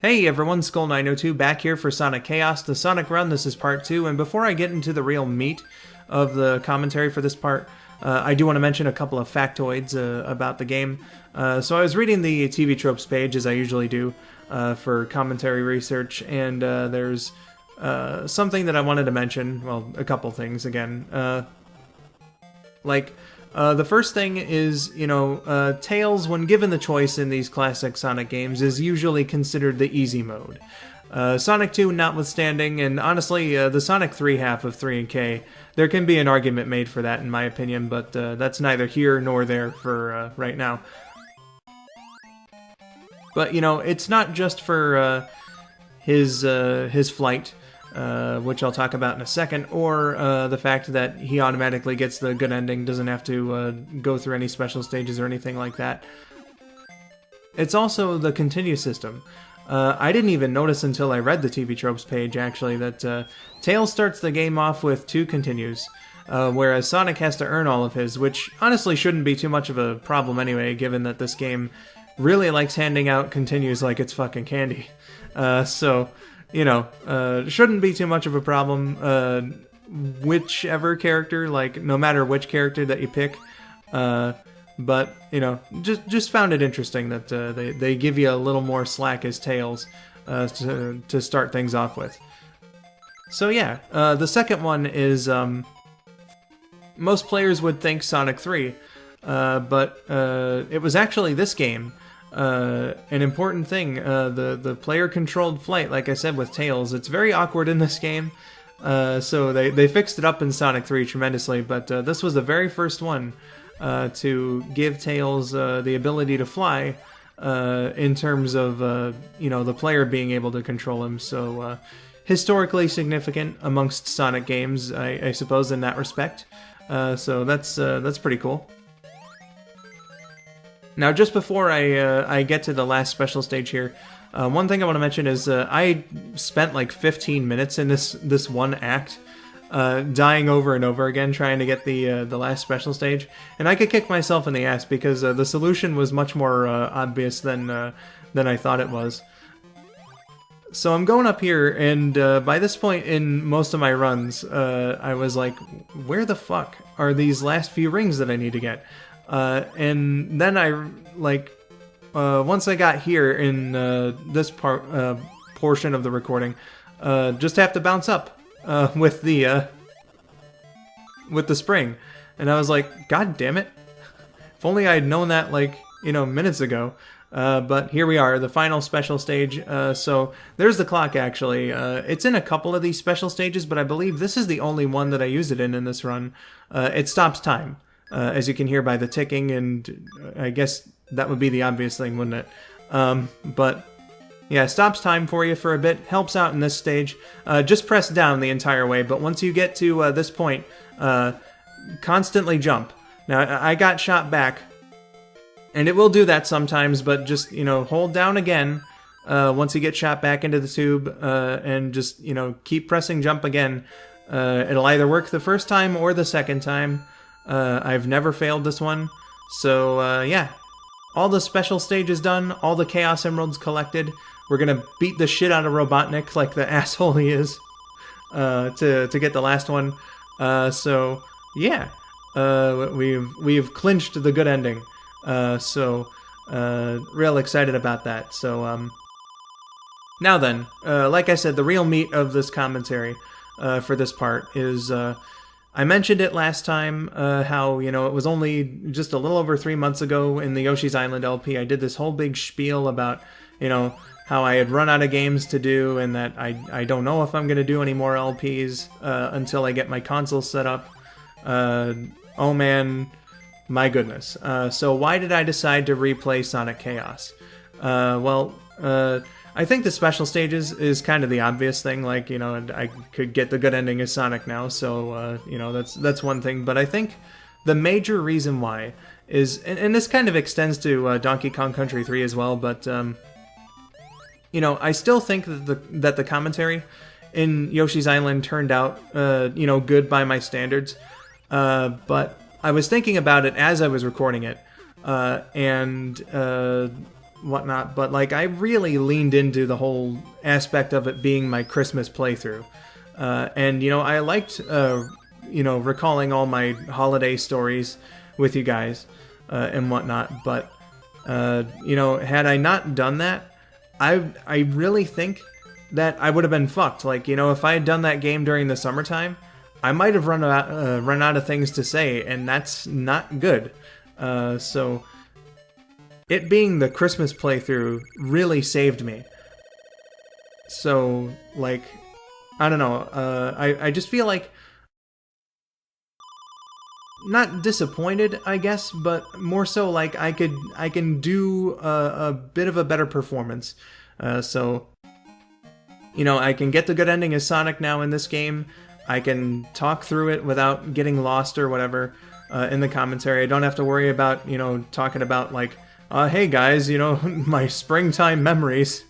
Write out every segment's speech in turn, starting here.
Hey everyone, Skull902 back here for Sonic Chaos, the Sonic Run. This is part 2, and before I get into the real meat of the commentary for this part, I do want to mention a couple of factoids about the game. So I was reading the TV Tropes page, as I usually do, for commentary research, and there's something that I wanted to mention, well, a couple things again. The first thing is, Tails, when given the choice in these classic Sonic games, is usually considered the easy mode. Sonic 2 notwithstanding, and honestly, the Sonic 3 half of 3 and K, there can be an argument made for that in my opinion, but that's neither here nor there for right now. But, it's not just for his flight, which I'll talk about in a second, or the fact that he automatically gets the good ending, doesn't have to go through any special stages or anything like that. It's also the continue system. I didn't even notice until I read the TV Tropes page, actually, that Tails starts the game off with 2 continues, whereas Sonic has to earn all of his, which honestly shouldn't be too much of a problem anyway, given that this game really likes handing out continues like it's fucking candy. Shouldn't be too much of a problem, whichever character, no matter which character that you pick, but, just found it interesting that they give you a little more slack as Tails to start things off with. So yeah, the second one is, most players would think Sonic 3, but it was actually this game. An important thing, the player-controlled flight, like I said with Tails, it's very awkward in this game, so they fixed it up in Sonic 3 tremendously, but this was the very first one to give Tails the ability to fly, in terms of, the player being able to control him, so historically significant amongst Sonic games, I suppose, in that respect, so that's pretty cool. Now, just before I get to the last special stage here, one thing I want to mention is I spent like 15 minutes in this one act, dying over and over again trying to get the last special stage, and I could kick myself in the ass because the solution was much more obvious than I thought it was. So I'm going up here, and by this point in most of my runs, I was like, where the fuck are these last few rings that I need to get? And then once I got here in this portion of the recording, just have to bounce up with the spring, and I was like, God damn it! If only I had known that minutes ago. But here we are, the final special stage. So there's the clock. Actually, it's in a couple of these special stages, but I believe this is the only one that I use it in this run. It stops time. As you can hear by the ticking, and I guess that would be the obvious thing, wouldn't it? But yeah, stops time for you for a bit, helps out in this stage. Just press down the entire way, but once you get to this point, constantly jump. Now, I got shot back, and it will do that sometimes, but just, hold down again once you get shot back into the tube, and just, keep pressing jump again. It'll either work the first time or the second time. I've never failed this one, so yeah, all the special stages done, all the Chaos Emeralds collected. We're gonna beat the shit out of Robotnik like the asshole he is, to get the last one. So yeah, we've clinched the good ending. So real excited about that. So now then, like I said, the real meat of this commentary for this part is. I mentioned it last time, how, it was only just a little over 3 months ago in the Yoshi's Island LP, I did this whole big spiel about, how I had run out of games to do, and that I don't know if I'm going to do any more LPs until I get my console set up. Oh man, my goodness. So why did I decide to replay Sonic Chaos? I think the special stages is kind of the obvious thing, I could get the good ending as Sonic now, so, that's one thing, but I think the major reason why is, and this kind of extends to Donkey Kong Country 3 as well, but, I still think that the commentary in Yoshi's Island turned out, good by my standards, but I was thinking about it as I was recording it, and whatnot, but like I really leaned into the whole aspect of it being my Christmas playthrough. And, you know, I liked, you know, recalling all my holiday stories with you guys and whatnot, but, you know, had I not done that, I really think that I would have been fucked. Like, you know, if I had done that game during the summertime, I might have run out of things to say, and that's not good. So it being the Christmas playthrough really saved me. So, like, I don't know, I just feel like, not disappointed, I guess, but more so like I can do a bit of a better performance. So, you know, I can get the good ending as Sonic now in this game. I can talk through it without getting lost or whatever in the commentary. I don't have to worry about, you know, talking about like, hey guys, you know, my springtime memories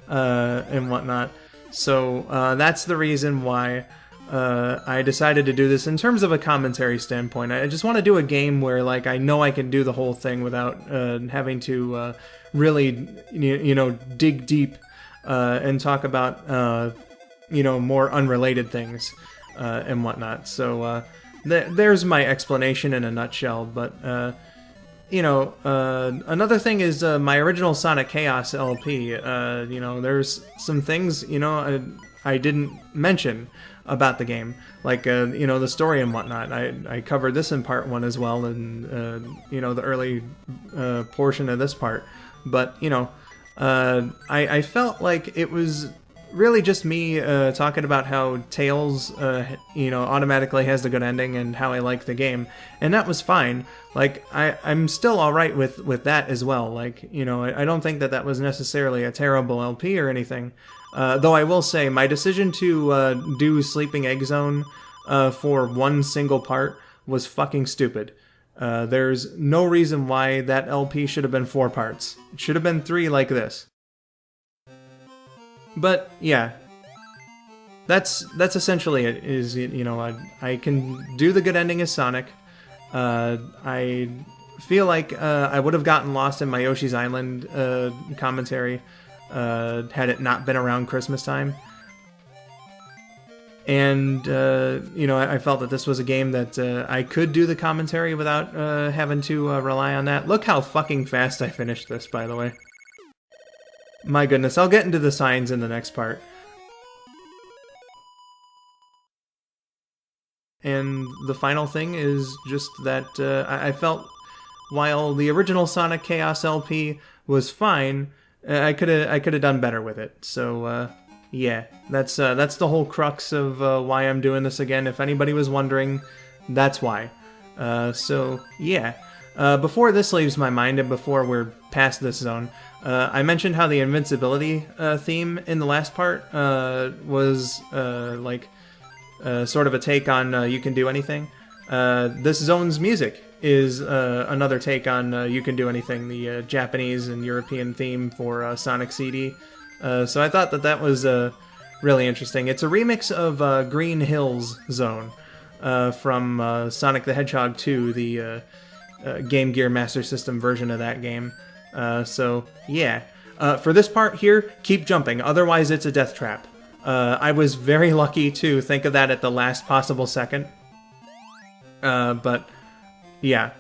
and whatnot. So that's the reason why I decided to do this in terms of a commentary standpoint. I just want to do a game where like I know I can do the whole thing without having to really, you know, dig deep and talk about, you know, more unrelated things and whatnot. So there's my explanation in a nutshell. But, you know, another thing is my original Sonic Chaos LP. You know, there's some things, you know, I didn't mention about the game. Like, you know, the story and whatnot. I covered this in part 1 as well, and, you know, the early portion of this part. But, you know, I felt like it was really just me talking about how Tails, you know, automatically has the good ending and how I like the game, and that was fine. Like, I'm still alright with that as well. Like, you know, I don't think that was necessarily a terrible LP or anything. Though I will say, my decision to do Sleeping Egg Zone for one single part was fucking stupid. There's no reason why that LP should have been 4 parts. It should have been 3 like this. But yeah, that's essentially it. Is, you know, I can do the good ending as Sonic. I feel like I would have gotten lost in my Yoshi's Island commentary had it not been around Christmas time. And you know, I felt that this was a game that I could do the commentary without having to rely on that. Look how fucking fast I finished this, by the way. My goodness, I'll get into the signs in the next part. And the final thing is just that I felt while the original Sonic Chaos LP was fine, I could have done better with it. So yeah, that's the whole crux of why I'm doing this again. If anybody was wondering, that's why. So yeah. Before this leaves my mind and before we're past this zone, I mentioned how the invincibility theme in the last part was like sort of a take on You Can Do Anything. This zone's music is another take on You Can Do Anything, the Japanese and European theme for Sonic CD. So I thought that was really interesting. It's a remix of Green Hills Zone from Sonic the Hedgehog 2, the Game Gear Master System version of that game. So, yeah. For this part here, keep jumping, otherwise it's a death trap. I was very lucky to think of that at the last possible second. But, yeah.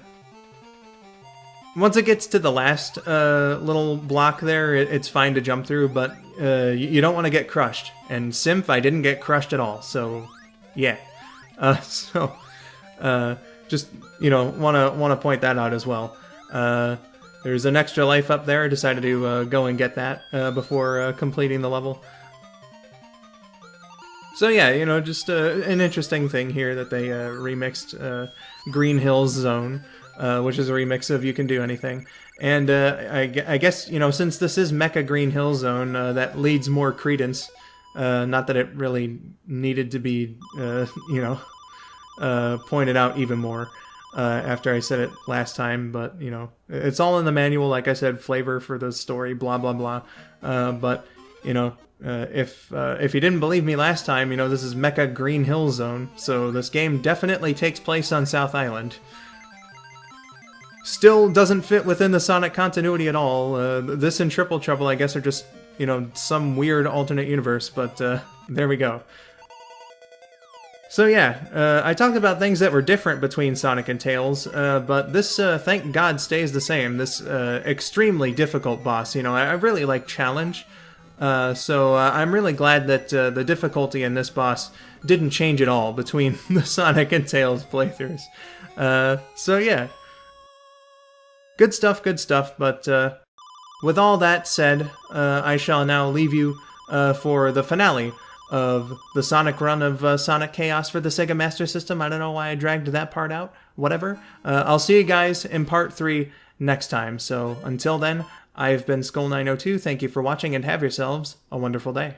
Once it gets to the last little block there, it's fine to jump through, but you don't want to get crushed. And Symph, I didn't get crushed at all, so, yeah. Just, you know, want to point that out as well. There's an extra life up there. I decided to go and get that before completing the level. So yeah, you know, just an interesting thing here that they remixed Green Hills Zone, which is a remix of You Can Do Anything. And I guess, you know, since this is Mecha Green Hill Zone, that leads more credence. Not that it really needed to be, you know, pointed out even more after I said it last time, but, you know, it's all in the manual, like I said, flavor for the story, blah, blah, blah. But, you know, if you didn't believe me last time, you know, this is Mecha Green Hill Zone, so this game definitely takes place on South Island. still doesn't fit within the Sonic continuity at all. This and Triple Trouble, I guess, are just, you know, some weird alternate universe, but there we go. So yeah, I talked about things that were different between Sonic and Tails, but this, thank God, stays the same. This extremely difficult boss, you know, I really like challenge, so I'm really glad that the difficulty in this boss didn't change at all between the Sonic and Tails playthroughs. So yeah, good stuff, but with all that said, I shall now leave you for the finale of the Sonic run of Sonic Chaos for the Sega Master System. I don't know why I dragged that part out. Whatever. I'll see you guys in part 3 next time. So until then, I've been Skull902. Thank you for watching and have yourselves a wonderful day.